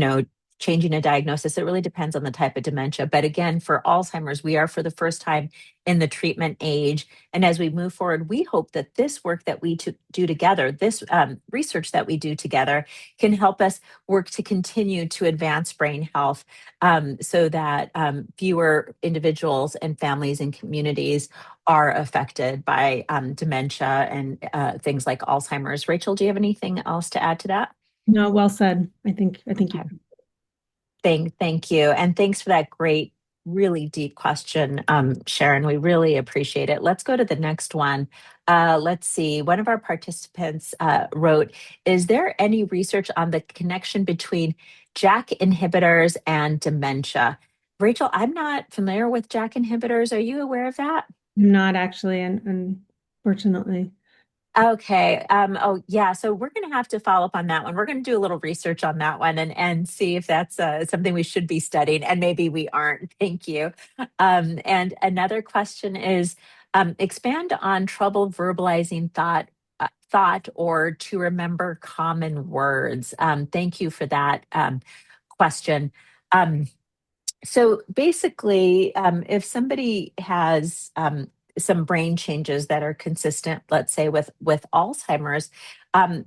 changing a diagnosis. It really depends on the type of dementia. But again, for Alzheimer's, we are for the first time in the treatment age. And as we move forward, we hope that this work that we do together, this research that we do together, can help us work to continue to advance brain health, so that fewer individuals and families and communities are affected by dementia and things like Alzheimer's. Rachel, do you have anything else to add to that? No, well said. I think you. Okay. Thank you. And thanks for that great, really deep question, Sharon. We really appreciate it. Let's go to the next one. Let's see. One of our participants wrote, is there any research on the connection between JAK inhibitors and dementia? Rachel, I'm not familiar with JAK inhibitors. Are you aware of that? Not actually, and unfortunately. Okay. Oh, yeah. So we're going to have to follow up on that one. We're going to do a little research on that one and see if that's something we should be studying. And maybe we aren't. Thank you. And another question is, expand on trouble verbalizing thought or to remember common words. Thank you for that question. Um, so basically, if somebody has some brain changes that are consistent, let's say with Alzheimer's, um,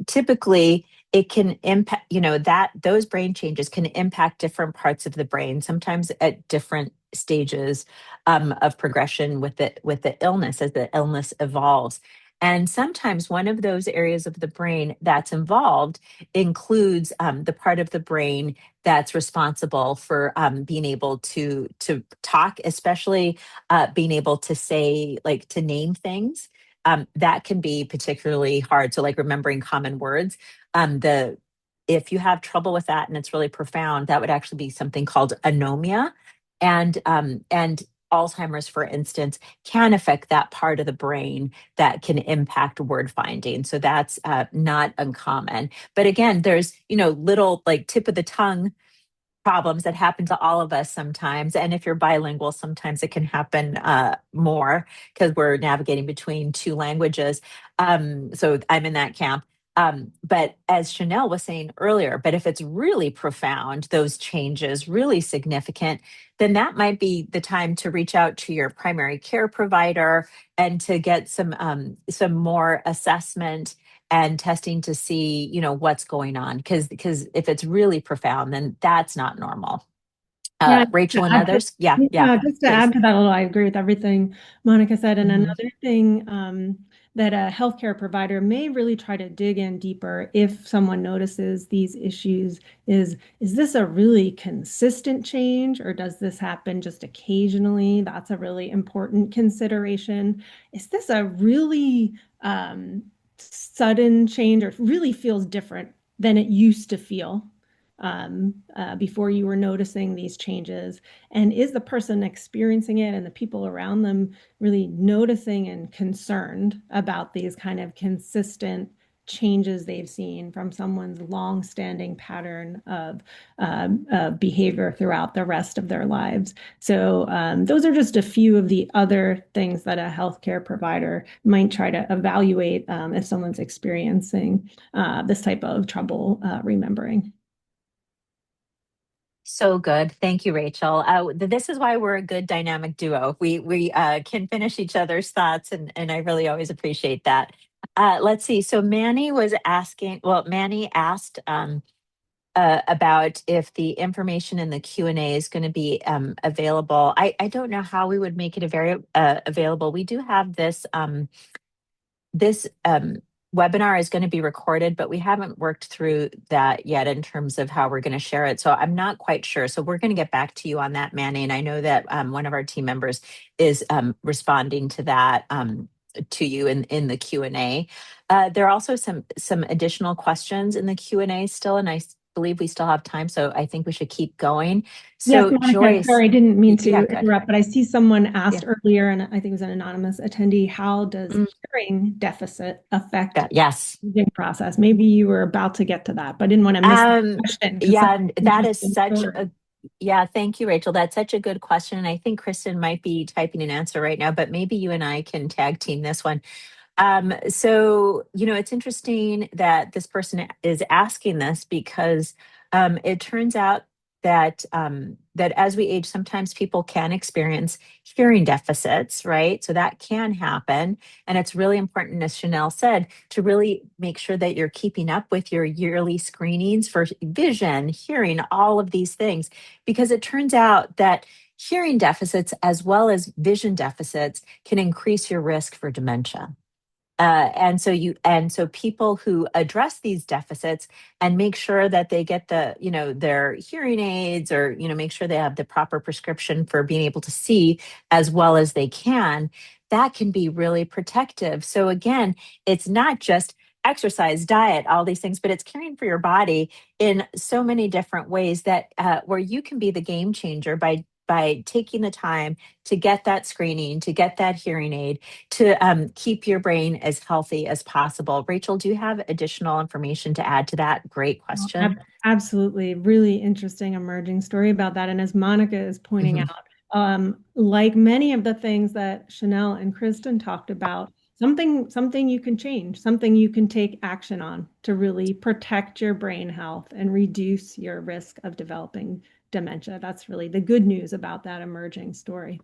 typically it can impact, that those brain changes can impact different parts of the brain, sometimes at different stages of progression with the illness as the illness evolves. And sometimes one of those areas of the brain that's involved includes the part of the brain that's responsible for being able to talk, especially being able to say, like, to name things. That can be particularly hard. So, like, remembering common words. The If you have trouble with that and it's really profound, that would actually be something called anomia, and Alzheimer's, for instance, can affect that part of the brain that can impact word finding. So that's not uncommon. But again, there's little, like, tip of the tongue problems that happen to all of us sometimes. And if you're bilingual, sometimes it can happen more because we're navigating between two languages. So I'm in that camp. But as Chanel was saying earlier, but if it's really profound, those changes really significant, then that might be the time to reach out to your primary care provider and to get some more assessment and testing to see, what's going on. Because if it's really profound, then that's not normal. Yeah, Rachel and others? Yeah, yeah, just to please. add to that a little, I agree with everything Monica said. And Mhm. another thing that a healthcare provider may really try to dig in deeper if someone notices these issues is this a really consistent change or does this happen just occasionally? That's a really important consideration. Is this a really sudden change or really feels different than it used to feel? Before you were noticing these changes? And is the person experiencing it and the people around them really noticing and concerned about these kind of consistent changes they've seen from someone's long-standing pattern of behavior throughout the rest of their lives? So those are just a few of the other things that a healthcare provider might try to evaluate if someone's experiencing this type of trouble remembering. So good. Thank you, Rachel. This is why we're a good dynamic duo. We can finish each other's thoughts, and I really always appreciate that. Let's see. So Manny asked about if the information in the Q&A is going to be available. I don't know how we would make it available. We do have this webinar is going to be recorded, but we haven't worked through that yet in terms of how we're going to share it. So I'm not quite sure. So we're going to get back to you on that, Manny. And I know that one of our team members is responding to that to you in the Q&A. There are also some additional questions in the Q&A still, and I believe we still have time. So I think we should keep going. Yes, So Monica, Joyce, sorry, I didn't mean to yeah, good. interrupt, but I see someone asked Yeah. earlier, and I think it was an anonymous attendee, how does Mm, hearing deficit affect yes. the aging process? Maybe you were about to get to that, but I didn't want to miss the question because Yeah, that's and an that is interesting such story. yeah, thank you, Rachel. That's such a good question. And I think Kristen might be typing an answer right now, but maybe you and I can tag team this one. So, it's interesting that this person is asking this because It turns out that as we age, sometimes people can experience hearing deficits, right? So that can happen. And it's really important, as Chanel said, to really make sure that you're keeping up with your yearly screenings for vision, hearing, all of these things, because it turns out that hearing deficits as well as vision deficits can increase your risk for dementia. And so people who address these deficits and make sure that they get their hearing aids, or make sure they have the proper prescription for being able to see as well as they can, that can be really protective. So again, it's not just exercise, diet, all these things, but it's caring for your body in so many different ways that where you can be the game changer by taking the time to get that screening, to get that hearing aid, to keep your brain as healthy as possible. Rachel, do you have additional information to add to that? Great question. Absolutely. Really interesting emerging story about that. And as Monica is pointing Mhm. out, like many of the things that Chanel and Kristen talked about, something you can change, something you can take action on to really protect your brain health and reduce your risk of developing dementia. That's really the good news about that emerging story.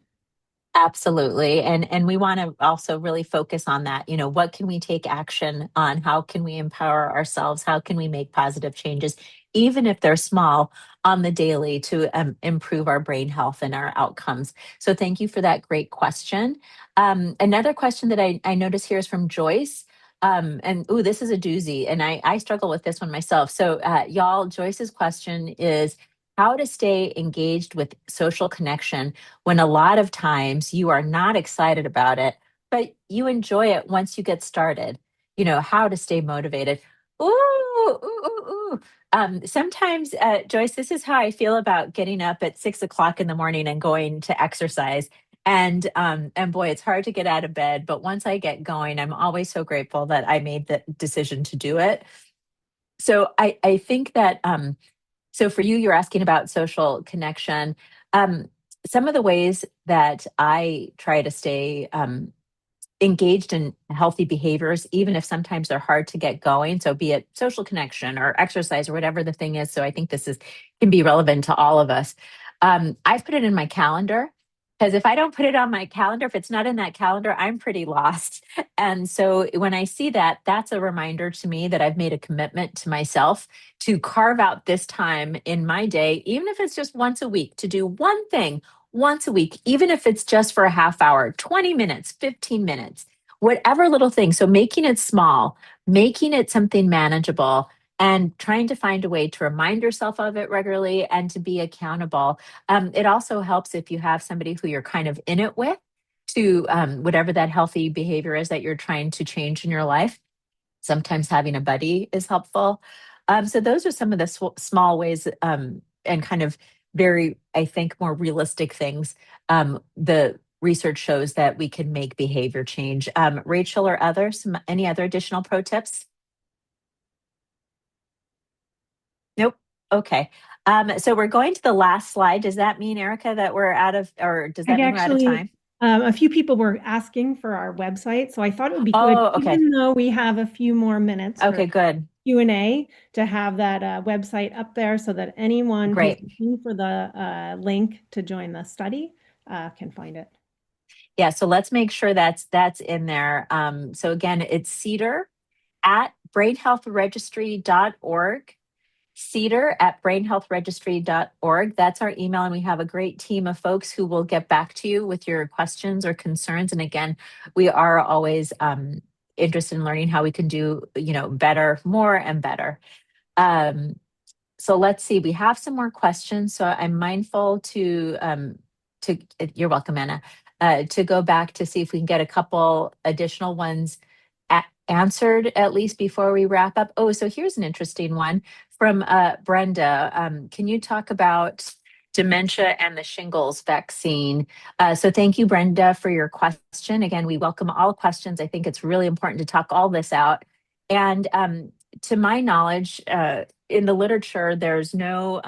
Absolutely. And we want to also really focus on that. What can we take action on? How can we empower ourselves? How can we make positive changes, even if they're small, on the daily to improve our brain health and our outcomes? So thank you for that great question. Another question that I notice here is from Joyce. And ooh, this is a doozy, and I struggle with this one myself. So y'all, Joyce's question is how to stay engaged with social connection when a lot of times you are not excited about it, but you enjoy it once you get started. How to stay motivated. Ooh, ooh, ooh, ooh. Sometimes, Joyce, this is how I feel about getting up at 6 o'clock in the morning and going to exercise. And boy, it's hard to get out of bed. But once I get going, I'm always so grateful that I made the decision to do it. So I think that so for you, you're asking about social connection. Um, some of the ways that I try to stay engaged in healthy behaviors, even if sometimes they're hard to get going. So be it social connection or exercise or whatever the thing is. So I think this is can be relevant to all of us. I've put it in my calendar because if I don't put it on my calendar, if it's not in that calendar, I'm pretty lost. And so when I see that, that's a reminder to me that I've made a commitment to myself to carve out this time in my day, even if it's just once a week, to do one thing once a week, even if it's just for a half hour, 20 minutes, 15 minutes, whatever little thing. So making it small, making it something manageable, and trying to find a way to remind yourself of it regularly and to be accountable. It also helps if you have somebody who you're kind of in it with to whatever that healthy behavior is that you're trying to change in your life. Sometimes having a buddy is helpful. So those are some of the small ways and kind of very, I think, more realistic things. The research shows that we can make behavior change. Rachel or others, any other additional pro tips? Nope. Okay. So we're going to the last slide. Does that mean, Erica, that we're out of, or does I that mean we're out of actually, time? a few people were asking for our website, so I thought it would be good, Oh, okay. even though we have a few more minutes for Okay, good. Q&A, to have that website up there so that anyone who's Great. looking for the link to join the study can find it. Yeah, so let's make sure that's in there. So again, it's CEDAR at brainhealthregistry.org. CEDAR at brainhealthregistry.org. That's our email, and we have a great team of folks who will get back to you with your questions or concerns. And again, we are always interested in learning how we can do, better, more and better. Um, so let's see. We have some more questions. So I'm mindful to you're welcome, Anna. To go back to see if we can get a couple additional ones answered at least before we wrap up. Oh, so here's an interesting one from Brenda. Can you talk about dementia and the shingles vaccine? So thank you, Brenda, for your question. Again, we welcome all questions. I think it's really important to talk all this out. And to my knowledge, in the literature, there's no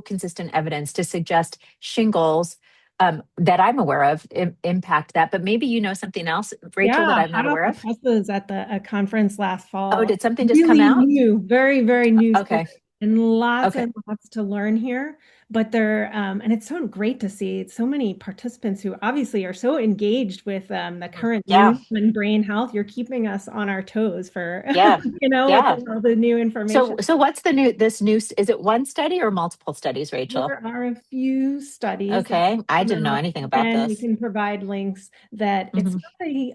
consistent evidence to suggest shingles that I'm aware of impact that. But maybe you know something else, Rachel, that Yeah, I'm not hot off aware the of. presses at a conference last Oh, fall. did something just come Really out? new, very, very new story, Okay. and lots Okay. and lots to learn here. But and it's so great to see so many participants who obviously are so engaged with the current Yeah. news on brain health. You're keeping us on our toes for, Yeah. with Yeah. all the new information. So what's this new, is it one study or multiple studies, Rachel? There are a few studies that Okay. I come didn't know out. anything about Again, we this. can provide links that it's Hmm. not a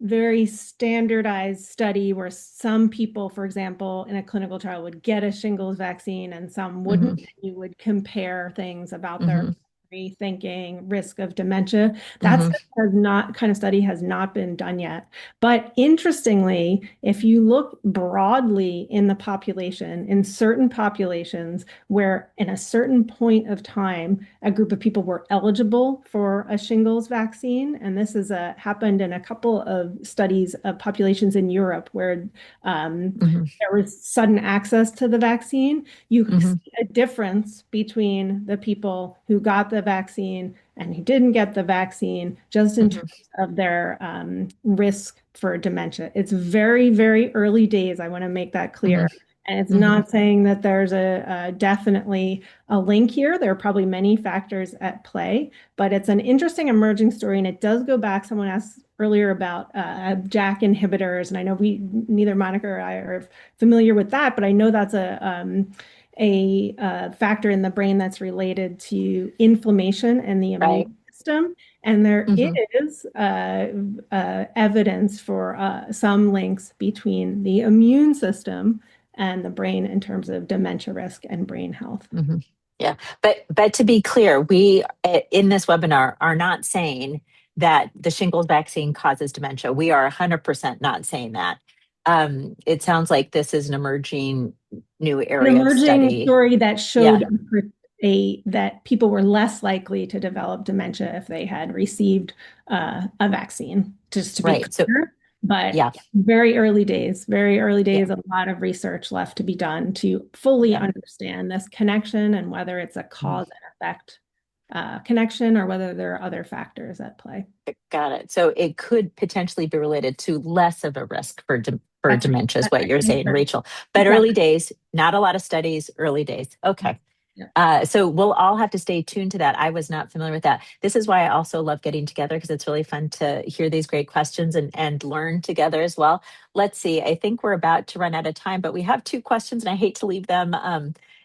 very standardized study where some people, for example, in a clinical trial would get a shingles vaccine and some Hmm. wouldn't. You would compare things about their Hmm. thinking, risk of dementia. That Hmm. study has not kind of study has not been done yet. But interestingly, if you look broadly in the population, in certain populations where in a certain point of time, a group of people were eligible for a shingles vaccine, and this is happened in a couple of studies of populations in Europe where Hmm. there was sudden access to the vaccine. You see Hmm. a difference between the people who got the vaccine and who didn't get the vaccine, just in terms Hmm. of their risk for dementia. It's very, very early days. I want to make that Hmm. clear. And it's Hmm. not saying that there's a definitely a link here. There are probably many factors at play, but it's an interesting emerging story. And it does go back. Someone asked earlier about JAK inhibitors. And I know neither Monica or I are familiar with that, but I know that's a factor in the brain that's related to inflammation and the Right. immune system. And there Hmm. is evidence for some links between the immune system and the brain in terms of dementia risk and brain health. Hmm. Yeah, but to be clear, we in this webinar are not saying that the shingles vaccine causes dementia. We are 100% not saying that. It sounds like this is an emerging new An area of emerging study. story that Yeah, showed that people were less likely to develop dementia if they had received a vaccine, just to be right. So clear. But yeah, very early yeah, days, a lot of research left to be done to fully yeah. understand this connection and whether it's a Mm. cause and effect connection or whether there are other factors at play. Got it. So it could potentially be related to less of a risk for That's right. dementia, is That's what right. you're Thanks saying, for Rachel. But early exactly. days, not a lot of studies, early days. Okay. Yeah. So we'll all have to stay tuned to that. I was not familiar with that. This is why I also love getting together because it's really fun to hear these great questions and learn together as well. Let's see. I think we're about to run out of time, but we have two questions and I hate to leave them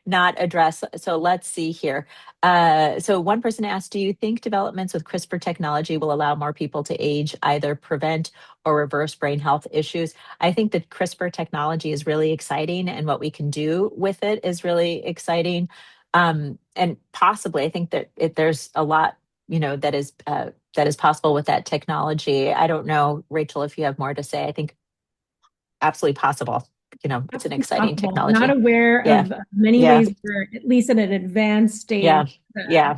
not addressed. So let's see here. So one person asked, do you think developments with CRISPR technology will allow more people to age, either prevent or reverse brain health issues? I think that CRISPR technology is really exciting and what we can do with it is really exciting. And possibly, I think that there's a lot, that is possible with that technology. I don't know, Rachel, if you have more to say. I think absolutely possible. It's an Absolutely exciting possible. Not technology. aware Yeah, of many yeah, ways where, at least in an advanced yeah, stage, yeah,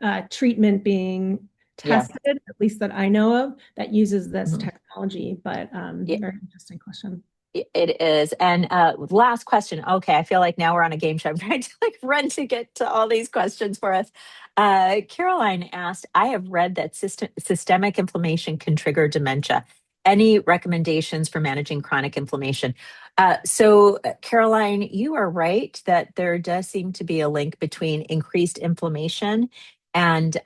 a treatment being yeah. tested, at least that I know of, that uses this Mhm. technology. But Yeah, very interesting question. it is. And last question. Okay, I feel like now we're on a game show. I'm trying to like run to get to all these questions for us. Caroline asked, I have read that systemic inflammation can trigger dementia. Any recommendations for managing chronic inflammation? Caroline, you are right that there does seem to be a link between increased inflammation and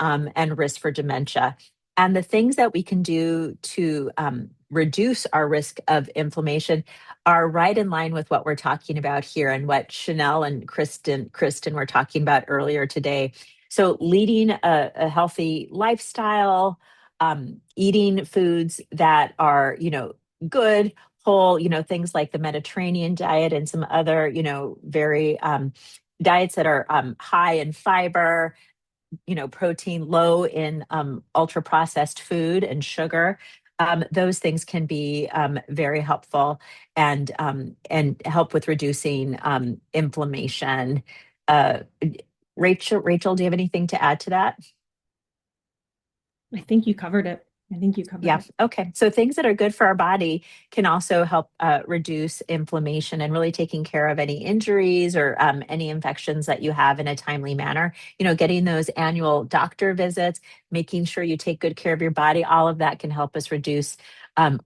risk for dementia. And the things that we can do to reduce our risk of inflammation are right in line with what we're talking about here and what Chanel and Kristen were talking about earlier today. So leading a healthy lifestyle, eating foods that are, good, whole, things like the Mediterranean diet and some other, very diets that are high in fiber, protein, low in ultra processed food and sugar. Those things can be very helpful and help with reducing inflammation. Uh, Rachel, do you have anything to add to that? I think you covered it. I think you covered Yeah. it. Okay. So things that are good for our body can also help reduce inflammation and really taking care of any injuries or any infections that you have in a timely manner. You know, getting those annual doctor visits, making sure you take good care of your body, all of that can help us reduce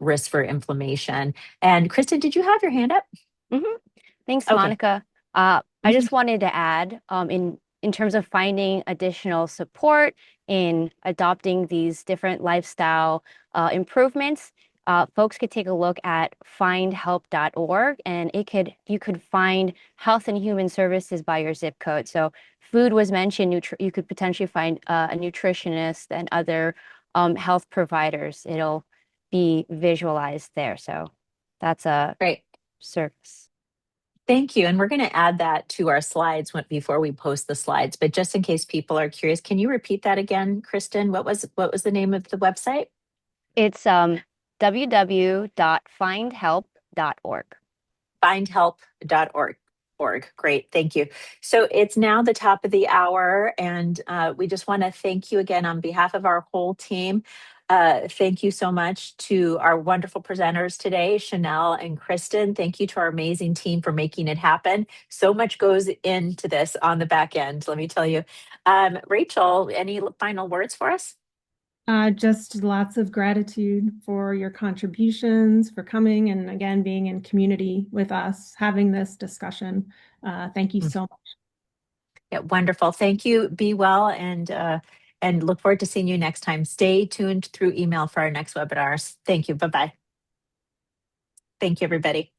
risk for inflammation. And Kristen, did you have your hand up? Mhm. Thanks, Okay. Monica. I just wanted to add, in terms of finding additional support in adopting these different lifestyle improvements, folks could take a look at findhelp.org, and you could find health and human services by your zip code. So food was mentioned. You could potentially find a nutritionist and other health providers. It'll be visualized there. So that's a Great. service. Thank you. And we're going to add that to our slides before we post the slides. But just in case people are curious, can you repeat that again, Kristen? What was the name of the website? It's www.findhelp.org. Findhelp.org. Great. Thank you. So it's now the top of the hour, and we just want to thank you again on behalf of our whole team. Thank you so much to our wonderful presenters today, Chanel and Kristen. Thank you to our amazing team for making it happen. So much goes into this on the back end, let me tell you. Rachel, any final words for us? Just lots of gratitude for your contributions, for coming and again being in community with us, having this discussion. Thank you so much. Yeah, wonderful. Thank you. Be well, and look forward to seeing you next time. Stay tuned through email for our next webinars. Thank you. Bye-bye. Thank you, everybody.